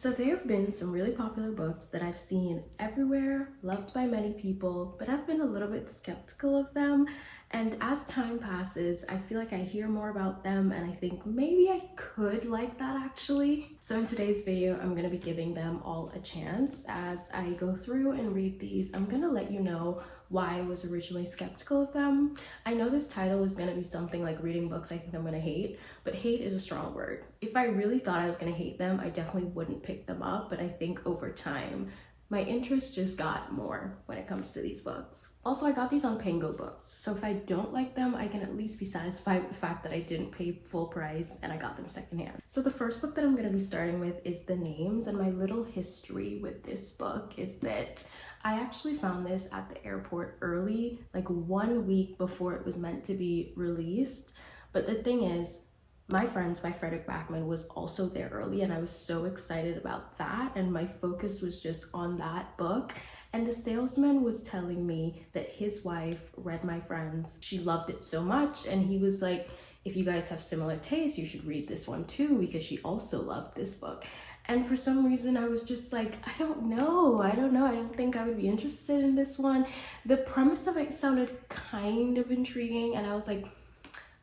So there have been some really popular books that I've seen everywhere, loved by many people, but I've been a little bit skeptical of them. And as time passes, I feel like I hear more about them and I think maybe I could like that actually. So in today's video, I'm gonna be giving them all a chance. As I go through and read these, I'm gonna let you know why I was originally skeptical of them. I know this title is gonna be something like reading books I think I'm gonna hate, but hate is a strong word. If I really thought I was gonna hate them, I definitely wouldn't pick them up, but I think over time, my interest just got more when it comes to these books. Also, I got these on Pango Books, so if I don't like them, I can at least be satisfied with the fact that I didn't pay full price and I got them secondhand. So the first book that I'm gonna be starting with is The Names, and my little history with this book is that I actually found this at the airport early, like 1 week before it was meant to be released. But the thing is, my friend Frederick Backman was also there early, and I was so excited about that, and my focus was just on that book. And the salesman was telling me that his wife read my friend's. She loved it so much, and he was like, if you guys have similar tastes, you should read this one too, because she also loved this book. And for some reason, I was just like, I don't know. I don't think I would be interested in this one. The premise of it sounded kind of intriguing, and I was like,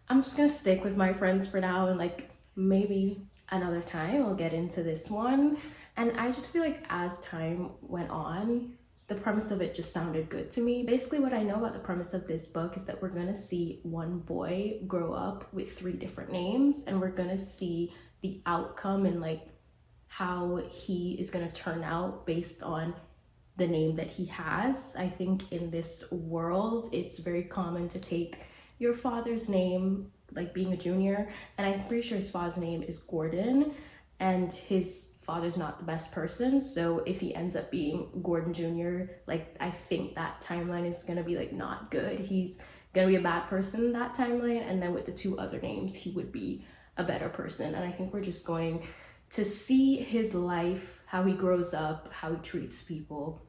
I'm just gonna stick with my friends for now, and like maybe another time I'll get into this one. And I just feel like as time went on, the premise of it just sounded good to me. Basically, what I know about the premise of this book is that we're gonna see one boy grow up with 3 different names, and we're gonna see the outcome and like how he is gonna turn out based on the name that he has. I think in this world, it's very common to take your father's name, like being a junior, and I'm pretty sure his father's name is Gordon, and his father's not the best person, so if he ends up being Gordon Jr., like I think that timeline is gonna be like not good. He's gonna be a bad person in that timeline, and then with the 2 other names, he would be a better person. And I think we're just going to see his life, how he grows up, how he treats people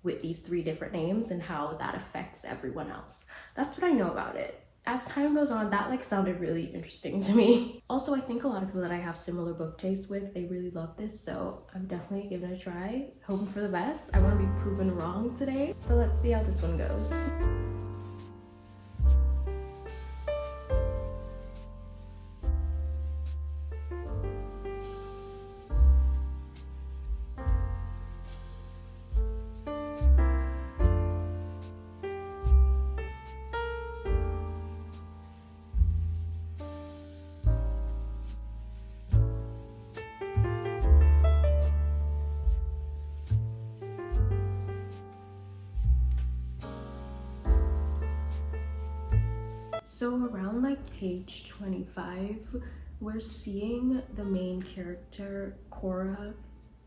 with these 3 different names, and how that affects everyone else. That's what I know about it. As time goes on, that like sounded really interesting to me. Also, I think a lot of people that I have similar book tastes with, they really love this, so I'm definitely giving it a try, hoping for the best. I want to be proven wrong today, so let's see how this one goes. So around like page 25, we're seeing the main character, Cora.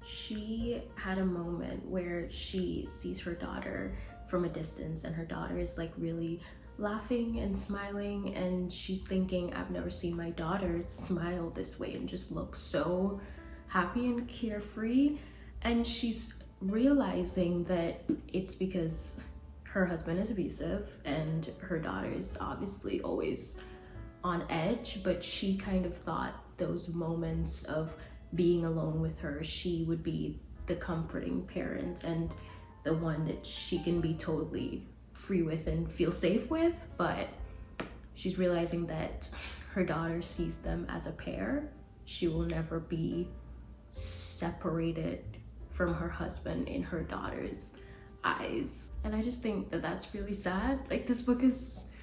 She had a moment where she sees her daughter from a distance, and her daughter is like really laughing and smiling, and she's thinking, I've never seen my daughter smile this way and just look so happy and carefree. And she's realizing that it's because her husband is abusive and her daughter is obviously always on edge, but she kind of thought those moments of being alone with her, she would be the comforting parent and the one that she can be totally free with and feel safe with. But she's realizing that her daughter sees them as a pair. She will never be separated from her husband in her daughter's eyes. And I just think that that's really sad. Like, this book is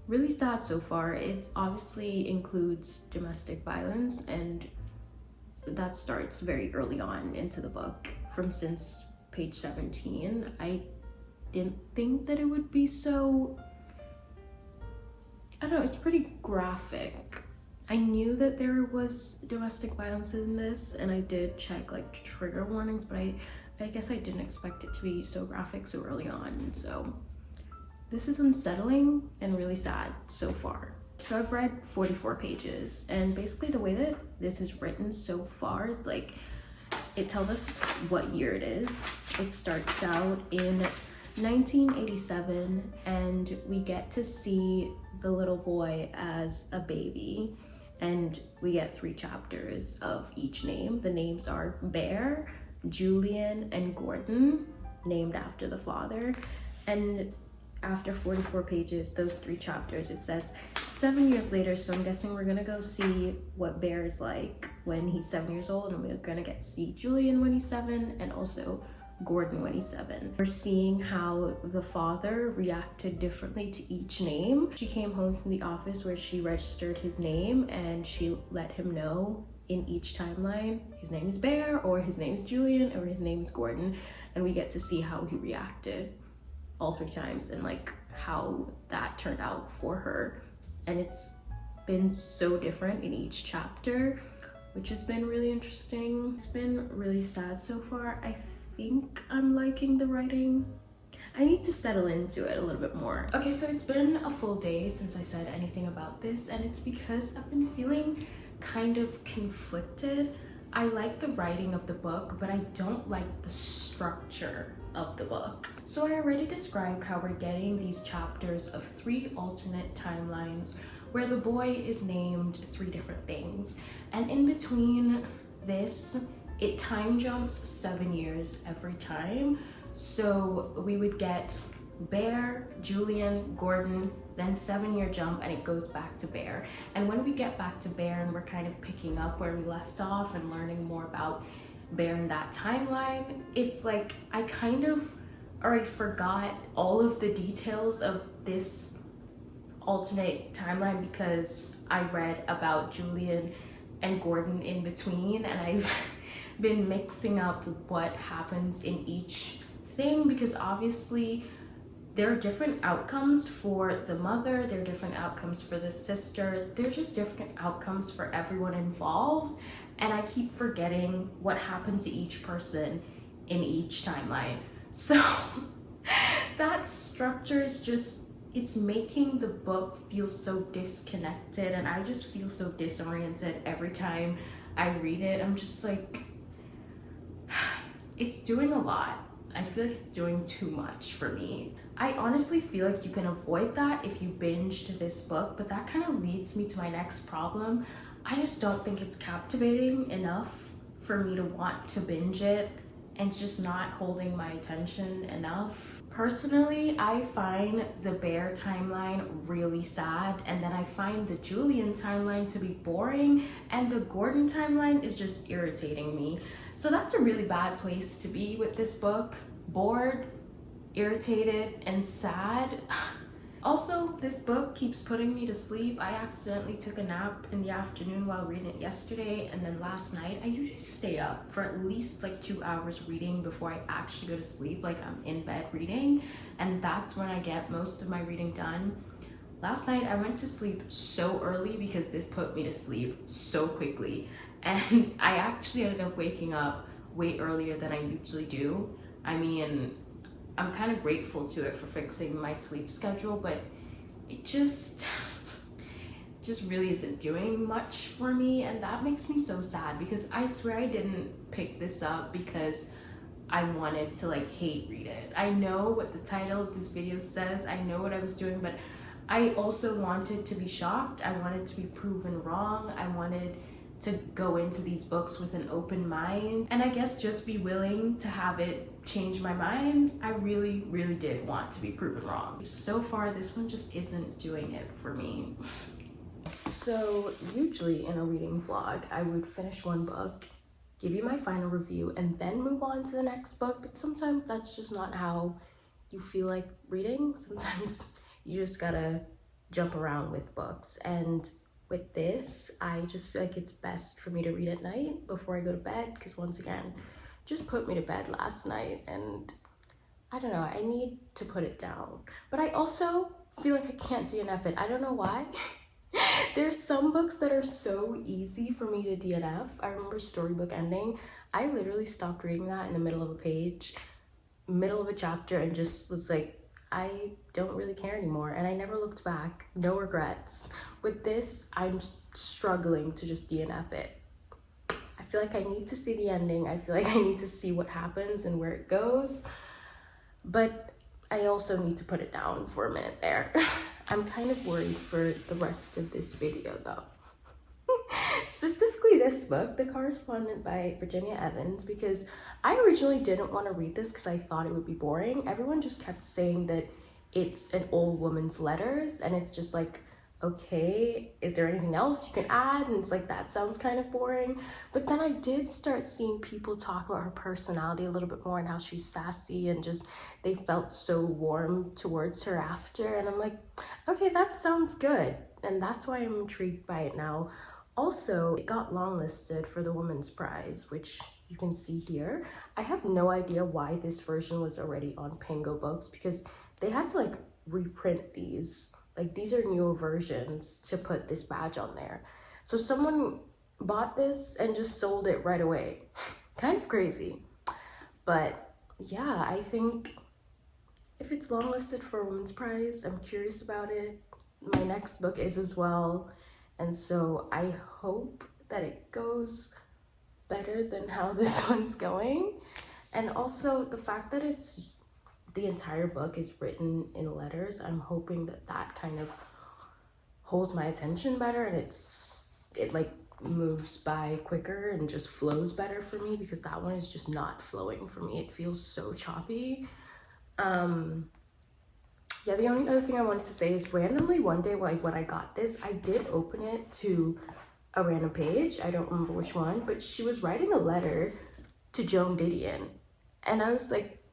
really sad so far. It obviously includes domestic violence, and that starts very early on into the book, from since page 17. I didn't think that it would be so, I don't know, it's pretty graphic. I knew that there was domestic violence in this, and I did check like trigger warnings, but I guess I didn't expect it to be so graphic so early on. And so this is unsettling and really sad so far. So I've read 44 pages, and basically the way that this is written so far is like, it tells us what year it is. It starts out in 1987, and we get to see the little boy as a baby. and we get 3 chapters of each name. The names are Bear, Julian, and Gordon, named after the father. And after 44 pages, those 3 chapters, it says 7 years later. So I'm guessing we're gonna go see what Bear is like when he's 7 years old, and we're gonna get to see Julian when he's 7, and also Gordon when he's 7. We're seeing how the father reacted differently to each name. She came home from the office where she registered his name, and she let him know in each timeline his name is Bear, or his name is Julian, or his name is Gordon, and we get to see how he reacted all 3 times and like how that turned out for her. And it's been so different in each chapter, which has been really interesting. It's been really sad so far. I think I'm liking the writing. I need to settle into it a little bit more. Okay, so it's been a full day since I said anything about this, and it's because I've been feeling kind of conflicted. I like the writing of the book, but I don't like the structure of the book. So I already described how we're getting these chapters of 3 alternate timelines where the boy is named 3 different things. And in between this, it time jumps 7 years every time. So we would get Bear, Julian, Gordon, then 7-year jump, and it goes back to Bear. And when we get back to Bear and we're kind of picking up where we left off and learning more about Bear in that timeline, it's like I kind of already forgot all of the details of this alternate timeline because I read about Julian and Gordon in between, and I've been mixing up what happens in each thing because obviously there are different outcomes for the mother, there are different outcomes for the sister, there are just different outcomes for everyone involved, and I keep forgetting what happened to each person in each timeline. So that structure is just, it's making the book feel so disconnected, and I just feel so disoriented every time I read it. I'm just like, it's doing a lot. I feel like it's doing too much for me. I honestly feel like you can avoid that if you binge to this book, but that kind of leads me to my next problem. I just don't think it's captivating enough for me to want to binge it, and it's just not holding my attention enough. Personally, I find the Bear timeline really sad, and then I find the Julian timeline to be boring, and the Gordon timeline is just irritating me. So that's a really bad place to be with this book. Bored, irritated, and sad. Also, this book keeps putting me to sleep. I accidentally took a nap in the afternoon while reading it yesterday, and then last night I usually stay up for at least like 2 hours reading before I actually go to sleep. Like I'm in bed reading, and that's when I get most of my reading done. Last night I went to sleep so early because this put me to sleep so quickly, and I actually ended up waking up way earlier than I usually do. I mean, I'm kind of grateful to it for fixing my sleep schedule, but it just really isn't doing much for me, and that makes me so sad because I swear I didn't pick this up because I wanted to like hate read it. I know what the title of this video says, I know what I was doing, but I also wanted to be shocked. I wanted to be proven wrong. I wanted to go into these books with an open mind, and I guess just be willing to have it change my mind. I really did want to be proven wrong. So far this one just isn't doing it for me. So usually in a reading vlog I would finish one book, give you my final review, and then move on to the next book, but sometimes that's just not how you feel like reading. Sometimes you just gotta jump around with books, and with this, I just feel like it's best for me to read at night before I go to bed, because once again, just put me to bed last night, and I don't know, I need to put it down. But I also feel like I can't DNF it. I don't know why. There's some books that are so easy for me to DNF. I remember Storybook Ending. I literally stopped reading that in the middle of a page, middle of a chapter, and just was like, I don't really care anymore, and I never looked back. No regrets. With this, I'm struggling to just DNF it. I feel like I need to see the ending. I feel like I need to see what happens and where it goes, but I also need to put it down for a minute there. I'm kind of worried for the rest of this video though. specifically this book, The Correspondent by Virginia Evans, because I originally didn't want to read this because I thought it would be boring. Everyone just kept saying that it's an old woman's letters, and it's just like, okay, is there anything else you can add? And it's like, that sounds kind of boring. But then I did start seeing people talk about her personality a little bit more and how she's sassy, and just they felt so warm towards her after. And I'm like, okay, that sounds good. And that's why I'm intrigued by it now. Also, it got longlisted for the Women's Prize, which you can see here. I have no idea why this version was already on Pango Books, because they had to like reprint these. Like, these are newer versions to put this badge on there. So someone bought this and just sold it right away. Kind of crazy. But yeah, I think if it's longlisted for a Women's Prize, I'm curious about it. My next book is as well. And so I hope that it goes better than how this one's going. And also the fact that the entire book is written in letters, I'm hoping that that kind of holds my attention better, and it like moves by quicker and just flows better for me, because that one is just not flowing for me. It feels so choppy. Yeah, the only other thing I wanted to say is randomly one day, like when I got this, I did open it to a random page. I don't remember which one, but she was writing a letter to Joan Didion. And I was like,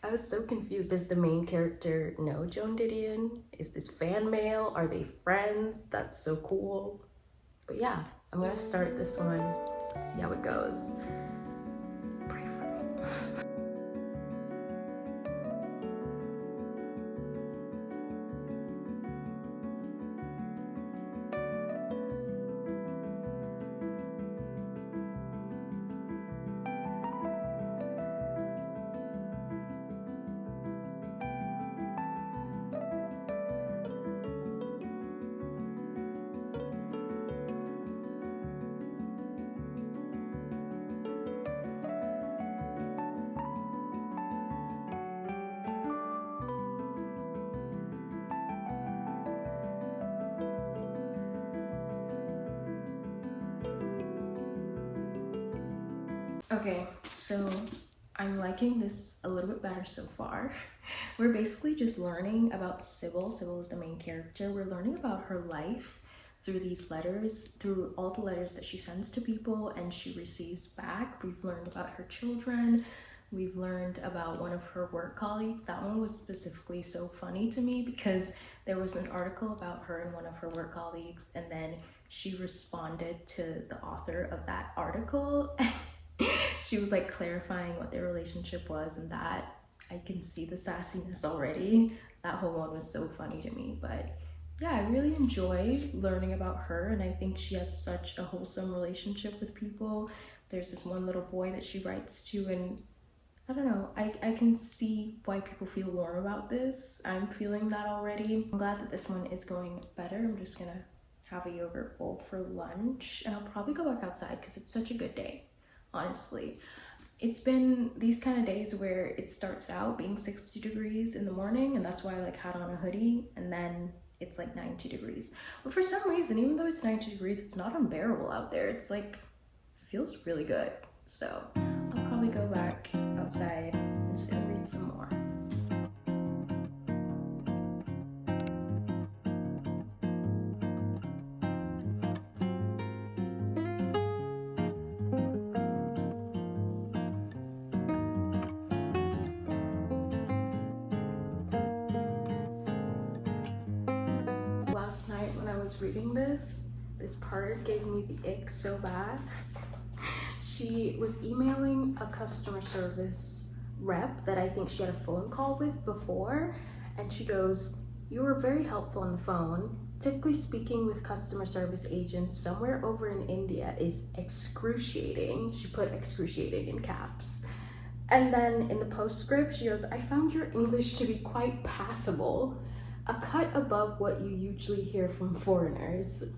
I was so confused. Does the main character know Joan Didion? Is this fan mail? Are they friends? That's so cool. But yeah, I'm gonna start this one, see how it goes. Pray for me. Okay, so I'm liking this a little bit better so far. We're basically just learning about Sybil. Sybil is the main character. We're learning about her life through these letters, through all the letters that she sends to people and she receives back. We've learned about her children. We've learned about one of her work colleagues. That one was specifically so funny to me because there was an article about her and one of her work colleagues, and then she responded to the author of that article. She was like clarifying what their relationship was, and that I can see the sassiness already. That whole one was so funny to me. But yeah, I really enjoy learning about her, and I think she has such a wholesome relationship with people. There's this one little boy that she writes to, and I don't know, I can see why people feel warm about this. I'm feeling that already. I'm glad that this one is going better. I'm just gonna have a yogurt bowl for lunch, and I'll probably go back outside because it's such a good day. Honestly, it's been these kind of days where it starts out being 60 degrees in the morning, and that's why I like had on a hoodie, and then it's like 90 degrees. But for some reason, even though it's 90 degrees, it's not unbearable out there. It's like, feels really good. So I'll probably go back outside and still read some more. Last night when I was reading this part gave me the ick so bad. She was emailing a customer service rep that I think she had a phone call with before, and she goes, "You were very helpful on the phone. Typically speaking with customer service agents somewhere over in India is excruciating." She put excruciating in caps. And then in the postscript, she goes, "I found your English to be quite passable, a cut above what you usually hear from foreigners.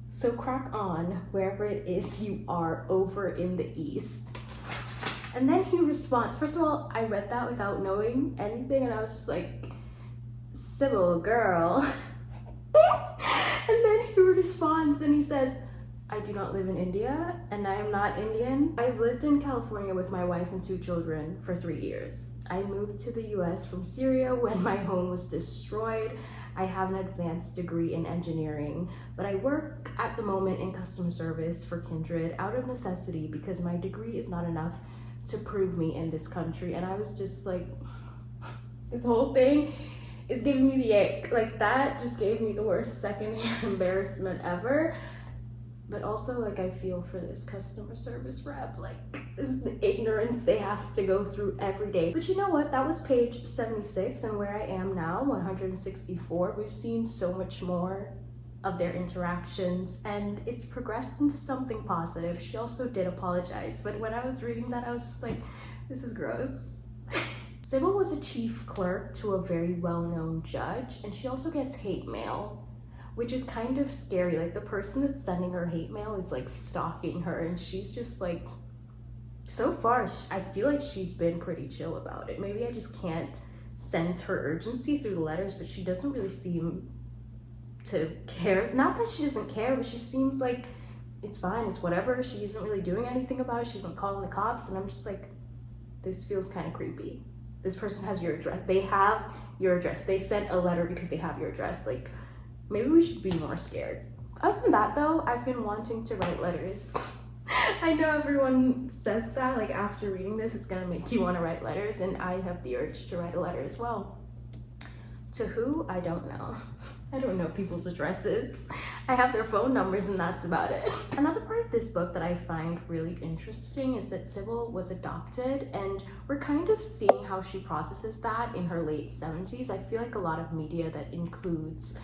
So crack on wherever it is you are over in the East." And then he responds, first of all, I read that without knowing anything, and I was just like, "Sybil, girl." And then he responds and he says, I do not live in India, and I am not Indian. I've lived in California with my wife and 2 children for 3 years. I moved to the US from Syria when my home was destroyed. I have an advanced degree in engineering, but I work at the moment in customer service for Kindred out of necessity because my degree is not enough to prove me in this country. And I was just like, this whole thing is giving me the ick. Like, that just gave me the worst secondhand embarrassment ever. But also, like, I feel for this customer service rep. Like, this is the ignorance they have to go through every day. But you know what? That was page 76, and where I am now, 164, we've seen so much more of their interactions, and it's progressed into something positive. She also did apologize, but when I was reading that, I was just like, this is gross. Sybil was a chief clerk to a very well-known judge, and she also gets hate mail, which is kind of scary. Like, the person that's sending her hate mail is like stalking her, and she's just like, so far, I feel like she's been pretty chill about it. Maybe I just can't sense her urgency through the letters, but she doesn't really seem to care. Not that she doesn't care, but she seems like it's fine, it's whatever. She isn't really doing anything about it. She isn't calling the cops, and I'm just like, this feels kind of creepy. This person has your address. They have your address. They sent a letter because they have your address. Like, maybe we should be more scared. Other than that, though, I've been wanting to write letters. I know everyone says that, like, after reading this, it's gonna make you want to write letters, and I have the urge to write a letter as well. To who? I don't know. I don't know people's addresses. I have their phone numbers, and that's about it. Another part of this book that I find really interesting is that Sybil was adopted, and we're kind of seeing how she processes that in her late 70s. I feel like a lot of media that includes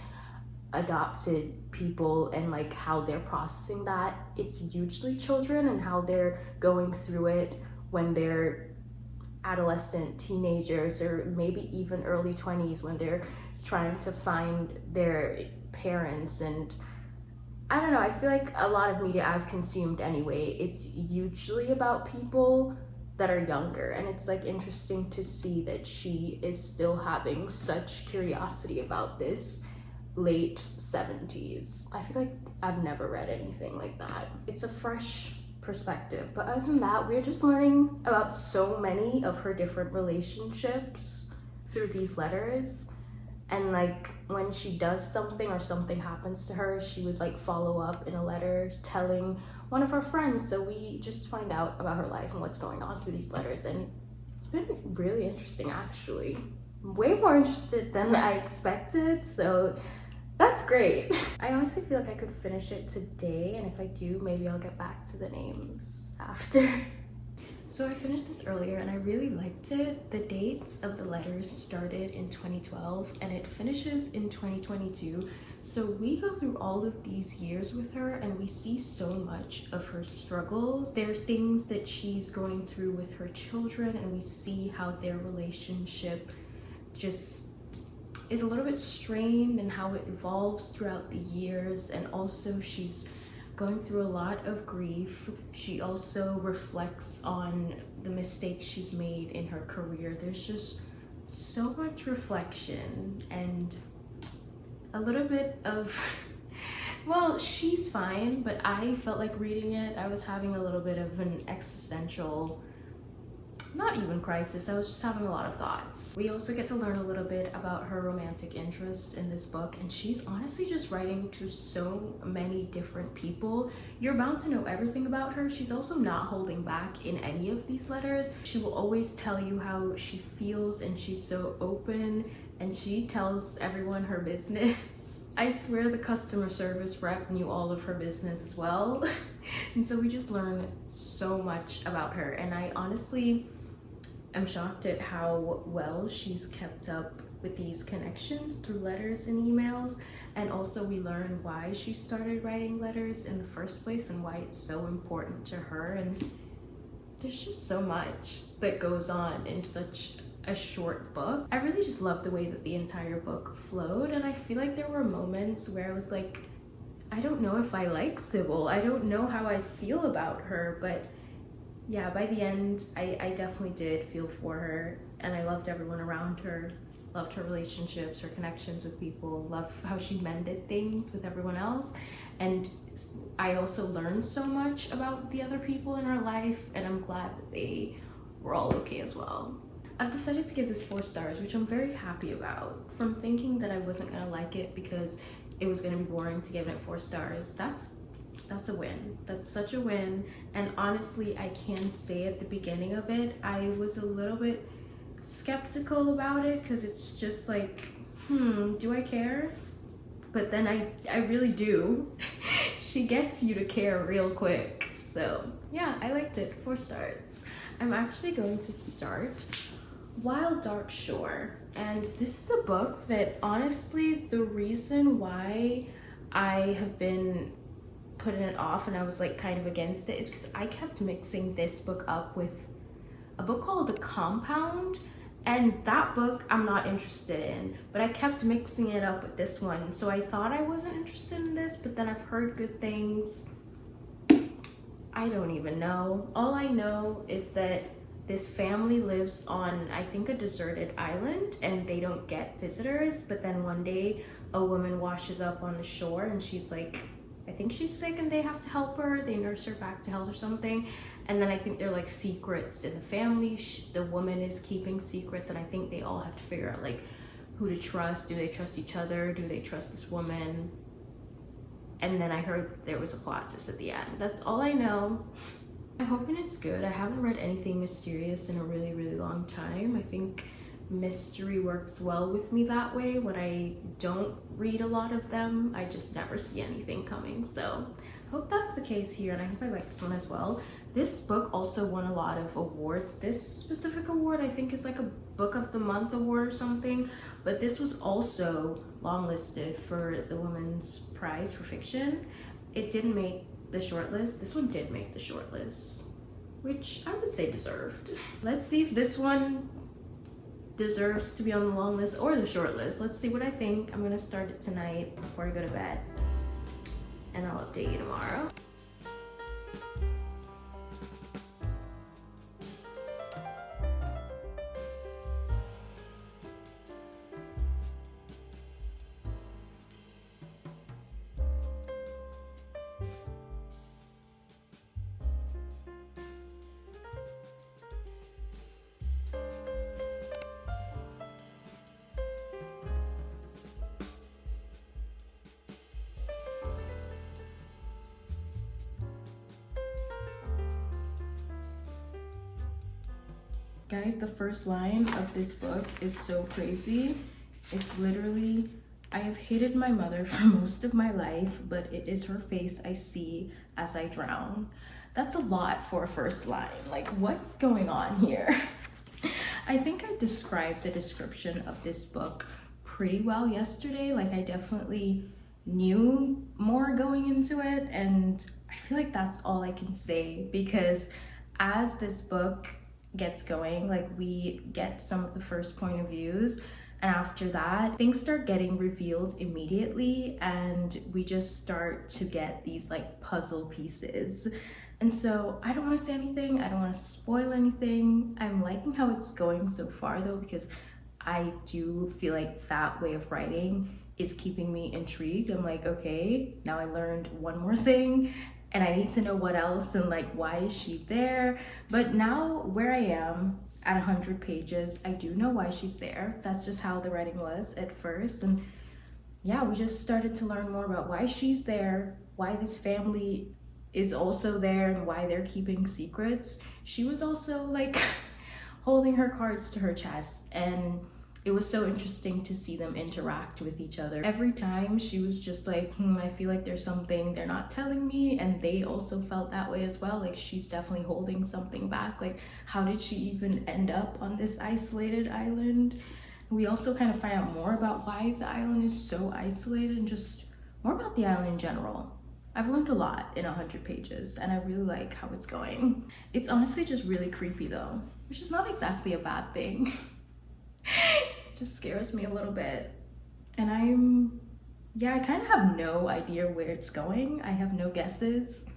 adopted people and like how they're processing that, it's usually children and how they're going through it when they're adolescent, teenagers, or maybe even early 20s when they're trying to find their parents. And I don't know, I feel like a lot of media I've consumed anyway, it's usually about people that are younger, and it's like interesting to see that she is still having such curiosity about this late 70s. I feel like I've never read anything like that. It's a fresh perspective. But other than that, we're just learning about so many of her different relationships through these letters. And like, when she does something or something happens to her, she would like follow up in a letter telling one of her friends. So we just find out about her life and what's going on through these letters. And it's been really interesting, actually. Way more interested than I expected. So that's great. I honestly feel like I could finish it today, and if I do, maybe I'll get back to the names after. So I finished this earlier and I really liked it. The dates of the letters started in 2012 and it finishes in 2022. So we go through all of these years with her and we see so much of her struggles. There are things that she's going through with her children, and we see how their relationship just is a little bit strained and how it evolves throughout the years. And also she's going through a lot of grief. She also reflects on the mistakes she's made in her career. There's just so much reflection and a little bit of, well, she's fine, but I felt like reading it, I was having a little bit of an existential, not even crisis, I was just having a lot of thoughts. We also get to learn a little bit about her romantic interests in this book, and she's honestly just writing to so many different people. You're bound to know everything about her. She's also not holding back in any of these letters. She will always tell you how she feels, and she's so open, and she tells everyone her business. I swear the customer service rep knew all of her business as well. And so we just learn so much about her, and I honestly am shocked at how well she's kept up with these connections through letters and emails. And also we learn why she started writing letters in the first place and why it's so important to her. And there's just so much that goes on in such a short book. I really just love the way that the entire book flowed, and I feel like there were moments where I was like, I don't know if I like Sybil. I don't know how I feel about her, but yeah, by the end, I definitely did feel for her, and I loved everyone around her, loved her relationships, her connections with people, loved how she mended things with everyone else. And I also learned so much about the other people in our life, and I'm glad that they were all okay as well. I've decided to give this 4 stars, which I'm very happy about. From thinking that I wasn't gonna like it because it was gonna be boring to give it 4 stars, that's a win. That's such a win. And honestly, I can say at the beginning of it, I was a little bit skeptical about it because it's just like, do I care? But then I really do. She gets you to care real quick. So yeah, I liked it. 4 stars. I'm actually going to start Wild Dark Shore. And this is a book that honestly, the reason why I have been putting it off and I was like kind of against it is because I kept mixing this book up with a book called The Compound, and that book I'm not interested in, but I kept mixing it up with this one. So I thought I wasn't interested in this, but then I've heard good things. I don't even know. All I know is that this family lives on, I think, a deserted island, and they don't get visitors, but then one day a woman washes up on the shore and she's like, I think she's sick and they have to help her. They nurse her back to health or something. And then I think they're like secrets in the family. The woman is keeping secrets, and I think they all have to figure out like who to trust. Do they trust each other? Do they trust this woman? And then I heard there was a plot twist at the end. That's all I know. I'm hoping it's good. I haven't read anything mysterious in a really, really long time. I think mystery works well with me that way. When I don't read a lot of them, I just never see anything coming. So I hope that's the case here, and I hope I like this one as well. This book also won a lot of awards. This specific award I think is like a Book of the Month award or something, but this was also longlisted for the Women's Prize for Fiction. It didn't make the shortlist. This one did make the shortlist, which I would say deserved. Let's see if this one deserves to be on the long list or the short list. Let's see what I think. I'm gonna start it tonight before I go to bed, and I'll update you tomorrow. Guys, the first line of this book is so crazy. It's literally, I have hated my mother for most of my life, but it is her face I see as I drown. That's a lot for a first line. Like, what's going on here? I think I described the description of this book pretty well yesterday. Like, I definitely knew more going into it, and I feel like that's all I can say, because as this book gets going, like, we get some of the first point of views, and after that things start getting revealed immediately, and we just start to get these like puzzle pieces. And so I don't want to say anything, I don't want to spoil anything. I'm liking how it's going so far though, because I do feel like that way of writing is keeping me intrigued. I'm like, okay, now I learned one more thing and I need to know what else, and like, why is she there? But now where I am at 100 pages, I do know why she's there. That's just how the writing was at first. And yeah, we just started to learn more about why she's there, why this family is also there, and why they're keeping secrets. She was also like holding her cards to her chest, and it was so interesting to see them interact with each other. Every time she was just like, I feel like there's something they're not telling me, and they also felt that way as well. Like, she's definitely holding something back. Like, how did she even end up on this isolated island? We also kind of find out more about why the island is so isolated, and just more about the island in general. I've learned a lot in 100 pages, and I really like how it's going. It's honestly just really creepy though, which is not exactly a bad thing. It just scares me a little bit. And I kind of have no idea where it's going. I have no guesses.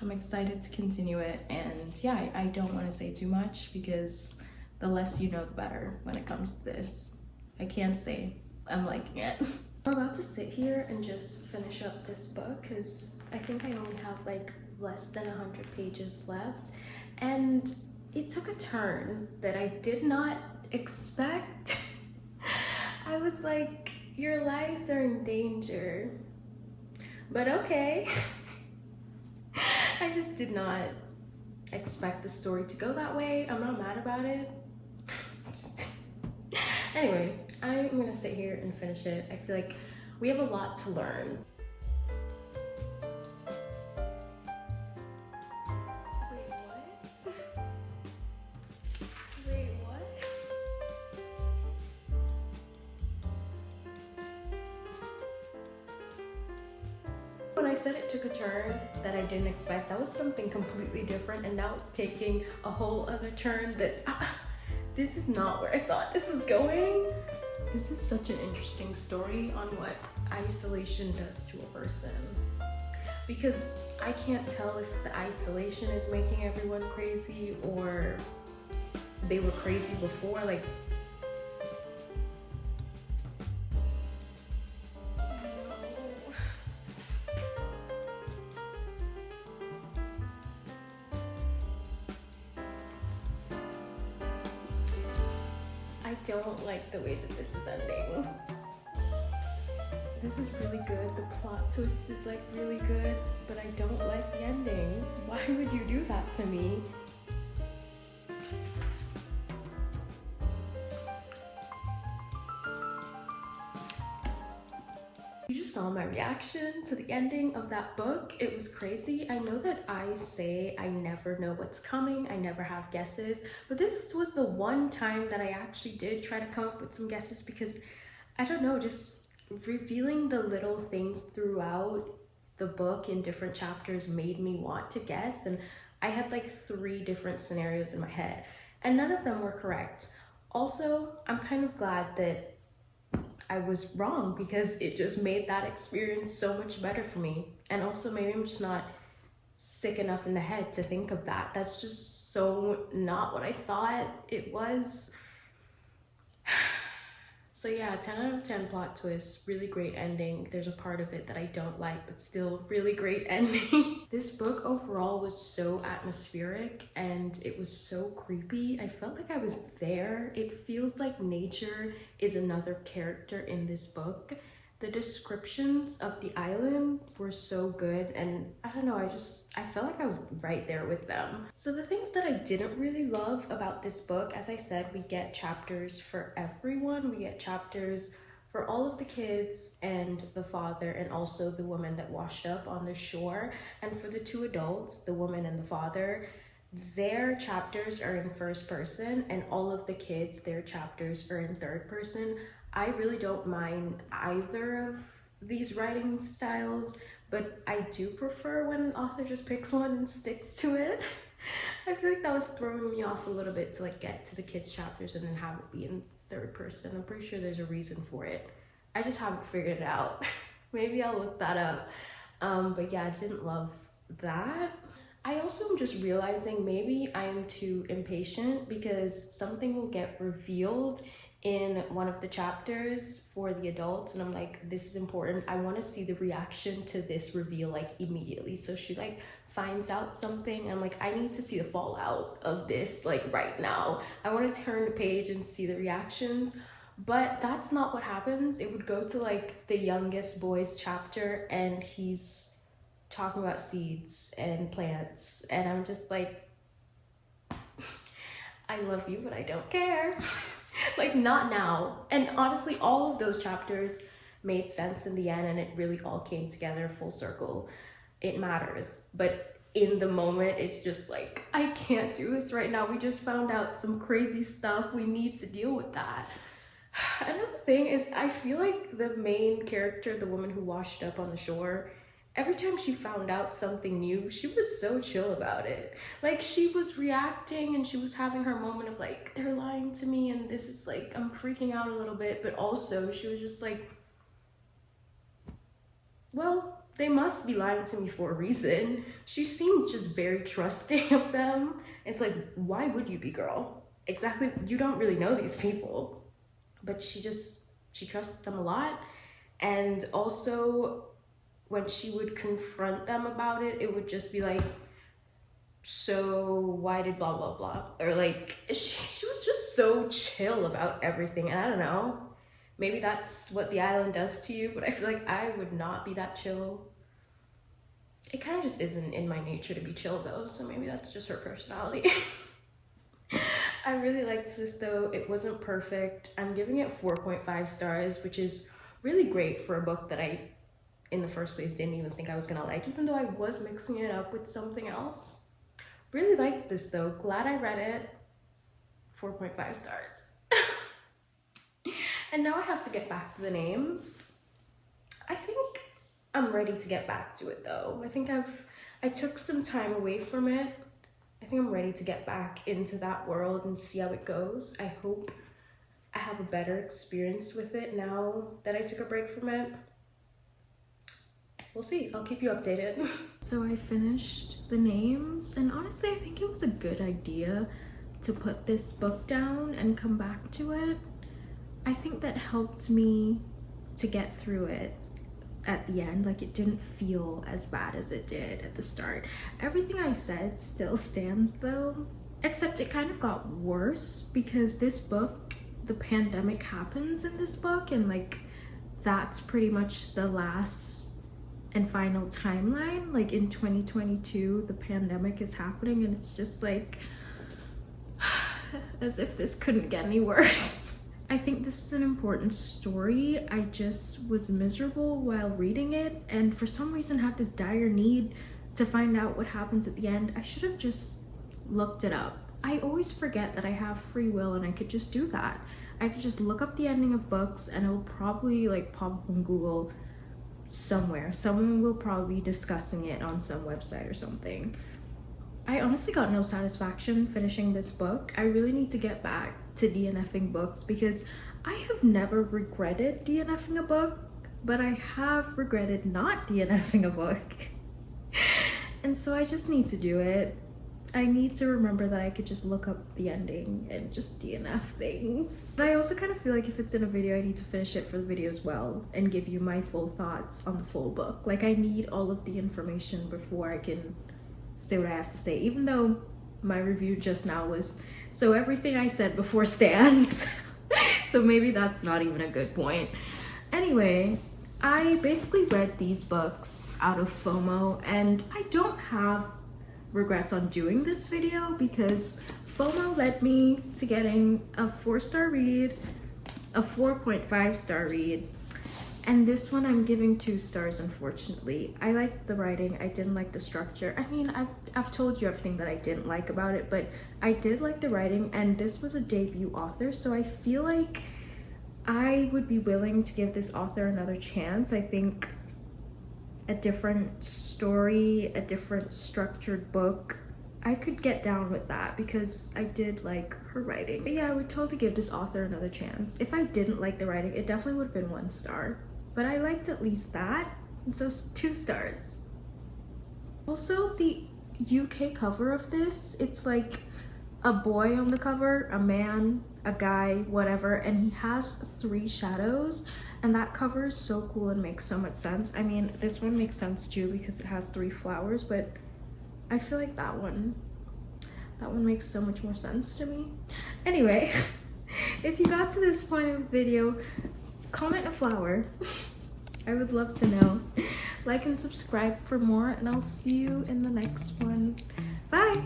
I'm excited to continue it, and yeah, I don't want to say too much, because the less you know, the better when it comes to this. I can't say I'm liking it. I'm about to sit here and just finish up this book because I think I only have like less than 100 pages left, and it took a turn that I did not expect. I was like, your lives are in danger, but okay. I just did not expect the story to go that way. I'm not mad about it. Anyway, I'm gonna sit here and finish it. I feel like we have a lot to learn. Wait, what? Wait, what? When I said it took a turn that I didn't expect, that was something completely different, and now it's taking a whole other turn that this is not where I thought this was going. This is such an interesting story on what isolation does to a person. Because I can't tell if the isolation is making everyone crazy or they were crazy before. Like, I don't like the way that this is ending. This is really good. The plot twist is like really good, but I don't like the ending. Why would you do that to me? You just saw my reaction to the ending of that book. It was crazy. I know that I say I never know what's coming, I never have guesses, but this was the one time that I actually did try to come up with some guesses because, I don't know, just revealing the little things throughout the book in different chapters made me want to guess, and I had like 3 different scenarios in my head, and none of them were correct. Also, I'm kind of glad that I was wrong because it just made that experience so much better for me. And also maybe I'm just not sick enough in the head to think of that. That's just so not what I thought it was. So yeah, 10 out of 10 plot twist, really great ending. There's a part of it that I don't like, but still really great ending. This book overall was so atmospheric and it was so creepy. I felt like I was there. It feels like nature is another character in this book. The descriptions of the island were so good, and I don't know, I felt like I was right there with them. So the things that I didn't really love about this book, as I said, we get chapters for everyone. We get chapters for all of the kids and the father, and also the woman that washed up on the shore. And for the 2 adults, the woman and the father, their chapters are in first person, and all of the kids, their chapters are in third person. I really don't mind either of these writing styles, but I do prefer when an author just picks one and sticks to it. I feel like that was throwing me off a little bit to like get to the kids' chapters and then have it be in third person. I'm pretty sure there's a reason for it. I just haven't figured it out. Maybe I'll look that up. But yeah, I didn't love that. I also am just realizing maybe I am too impatient because something will get revealed in one of the chapters for the adults, and I'm like, this is important. I want to see the reaction to this reveal like immediately. So she like finds out something, and I'm like, I need to see the fallout of this like right now. I want to turn the page and see the reactions, but that's not what happens. It would go to like the youngest boy's chapter and he's talking about seeds and plants, and I'm just like, I love you, but I don't care. Like, not now. And honestly, all of those chapters made sense in the end, and it really all came together full circle. It matters, but in the moment, it's just like, I can't do this right now. We just found out some crazy stuff. We need to deal with that. Another thing is, I feel like the main character, the woman who washed up on the shore, every time she found out something new, she was so chill about it. Like, she was reacting and she was having her moment of like, they're lying to me and this is like, I'm freaking out a little bit, but also she was just like, well, they must be lying to me for a reason. She seemed just very trusting of them. It's like, why would you be, girl? Exactly, you don't really know these people. But she trusted them a lot. And also when she would confront them about it, it would just be like, so why did blah blah blah, or like she was just so chill about everything. And I don't know, maybe that's what the island does to you, but I feel like I would not be that chill. It kind of just isn't in my nature to be chill though, so maybe that's just her personality. I really liked this though. It wasn't perfect. I'm giving it 4.5 stars, which is really great for a book that I in the first place didn't even think I was gonna like, even though I was mixing it up with something else. Really liked this though. Glad I read it. 4.5 stars. And now I have to get back to the names. I think I'm ready to get back to it though. I think I took some time away from it. I think I'm ready to get back into that world and see how it goes. I hope I have a better experience with it now that I took a break from it. We'll see. I'll keep you updated. So I finished the names, and honestly, I think it was a good idea to put this book down and come back to it. I think that helped me to get through it at the end. Like, it didn't feel as bad as it did at the start. Everything I said still stands though, except it kind of got worse because this book, the pandemic happens in this book, and like that's pretty much the last and final timeline. Like in 2022 the pandemic is happening, and it's just like as if this couldn't get any worse. I think this is an important story. I just was miserable while reading it, and for some reason had this dire need to find out what happens at the end. I should have just looked it up. I always forget that I have free will and I could just do that. I could just look up the ending of books and it'll probably like pop up on Google somewhere. Someone will probably be discussing it on some website or something. I honestly got no satisfaction finishing this book. I really need to get back to DNFing books because I have never regretted DNFing a book, but I have regretted not DNFing a book. And so I just need to do it. I need to remember that I could just look up the ending and just DNF things. But I also kind of feel like if it's in a video, I need to finish it for the video as well and give you my full thoughts on the full book. Like, I need all of the information before I can say what I have to say, even though my review just now was, so everything I said before stands. So maybe that's not even a good point. Anyway, I basically read these books out of FOMO, and I don't have regrets on doing this video because FOMO led me to getting a 4-star read, a 4.5 star read, and this one I'm giving 2 stars. Unfortunately, I liked the writing, I didn't like the structure. I mean, I've told you everything that I didn't like about it, but I did like the writing, and this was a debut author, so I feel like I would be willing to give this author another chance. I think a different story, a different structured book, I could get down with that because I did like her writing. But yeah, I would totally give this author another chance. If I didn't like the writing, it definitely would have been 1 star, but I liked at least that, and so 2 stars. Also, the UK cover of this, it's like a boy on the cover, a man, a guy, whatever, and he has 3 shadows. And that cover is so cool and makes so much sense. I mean, this one makes sense too because it has 3 flowers, but I feel like that one makes so much more sense to me. Anyway, if you got to this point of the video, comment a flower. I would love to know. Like and subscribe for more, and I'll see you in the next one. Bye!